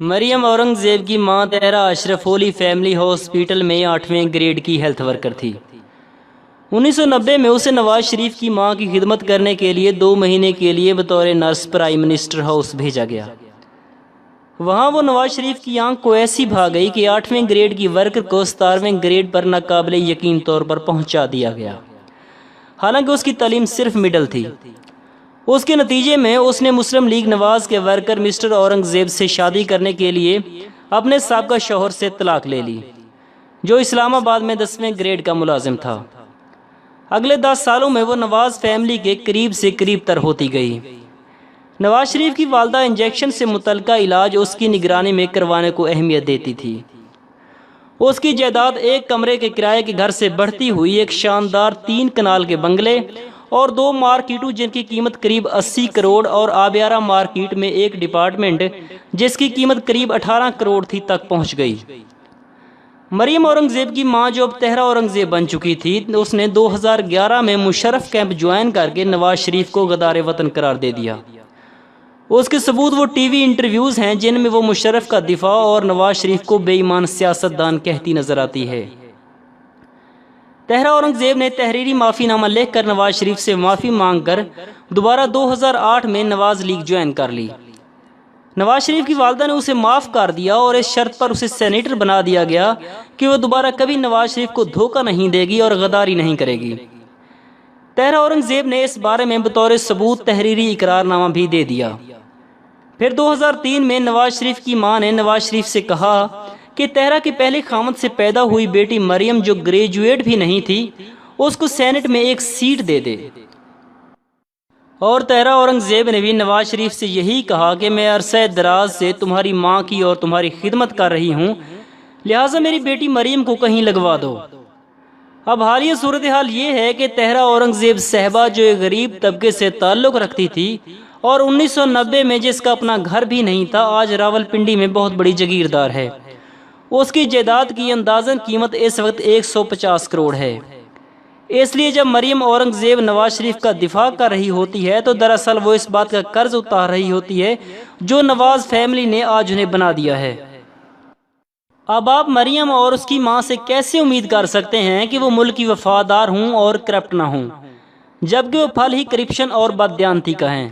مریم اورنگزیب کی ماں طاہرہ اشرف Holi family hospital میں 8ویں گریڈ کی ہیلتھ ورکر تھی۔ 1990 میں اسے نواز شریف کی ماں کی خدمت کرنے کے لیے 2 مہینے کے لیے بطور نرس پرائم منسٹر ہاؤس بھیجا گیا۔ وہاں وہ نواز شریف کی آنکھ کو ایسی بھا گئی کہ 8ویں گریڈ کی ورکر کو 17ویں گریڈ پر ناقابل یقین طور پر پہنچا دیا گیا، حالانکہ اس کی تعلیم صرف مڈل تھی۔ اس کے نتیجے میں اس نے مسلم لیگ نواز کے ورکر مسٹر اورنگزیب سے شادی کرنے کے لیے اپنے سابقہ شوہر سے طلاق لے لی، جو اسلام آباد میں 10ویں گریڈ کا ملازم تھا۔ اگلے 10 سالوں میں وہ نواز فیملی کے قریب سے قریب تر ہوتی گئی۔ نواز شریف کی والدہ انجیکشن سے متعلقہ علاج اس کی نگرانی میں کروانے کو اہمیت دیتی تھی۔ اس کی جائیداد 1 کمرے کے کرائے کے گھر سے بڑھتی ہوئی ایک شاندار 3 کنال کے بنگلے اور 2 مارکیٹوں جن کی قیمت قریب 80 کروڑ اور آبیارہ مارکیٹ میں ایک ڈپارٹمنٹ جس کی قیمت قریب 18 کروڑ تھی تک پہنچ گئی۔ مریم اورنگزیب کی ماں جو اب طاہرہ اورنگزیب بن چکی تھی، اس نے 2011 میں مشرف کیمپ جوائن کر کے نواز شریف کو غدار وطن قرار دے دیا۔ اس کے ثبوت وہ ٹی وی انٹرویوز ہیں جن میں وہ مشرف کا دفاع اور نواز شریف کو بے ایمان سیاستدان کہتی نظر آتی ہے۔ طاہرہ اورنگزیب نے تحریری معافی نامہ لکھ کر نواز شریف سے معافی مانگ کر دوبارہ 2008 میں نواز لیگ جوائن کر لی۔ نواز شریف کی والدہ نے اسے معاف کر دیا اور اس شرط پر اسے سینیٹر بنا دیا گیا کہ وہ دوبارہ کبھی نواز شریف کو دھوکہ نہیں دے گی اور غداری نہیں کرے گی۔ طاہرہ اورنگزیب نے اس بارے میں بطور ثبوت تحریری اقرار نامہ بھی دے دیا۔ پھر 2003 میں نواز شریف کی ماں نے نواز شریف سے کہا کہ طاہرہ کے پہلے خاوند سے پیدا ہوئی بیٹی مریم جو گریجویٹ بھی نہیں تھی، اس کو سینٹ میں ایک سیٹ دے دے۔ اور طاہرہ اورنگزیب نے بھی نواز شریف سے یہی کہا کہ میں عرصہ دراز سے تمہاری ماں کی اور تمہاری خدمت کر رہی ہوں، لہٰذا میری بیٹی مریم کو کہیں لگوا دو۔ اب حالیہ صورتحال یہ ہے کہ طاہرہ اورنگزیب صاحبہ جو ایک غریب طبقے سے تعلق رکھتی تھی اور 1990 میں جس کا اپنا گھر بھی نہیں تھا، آج راولپنڈی میں بہت بڑی جاگیردار ہے۔ اس کی جائیداد کی اندازن قیمت اس وقت 150 کروڑ ہے۔ اس لیے جب مریم اورنگزیب نواز شریف کا دفاع کر رہی ہوتی ہے تو دراصل وہ اس بات کا قرض اتار رہی ہوتی ہے جو نواز فیملی نے آج انہیں بنا دیا ہے۔ اب آپ مریم اور اس کی ماں سے کیسے امید کر سکتے ہیں کہ وہ ملک کی وفادار ہوں اور کرپٹ نہ ہوں، جبکہ وہ پھل ہی کرپشن اور بددیانتی کا ہیں؟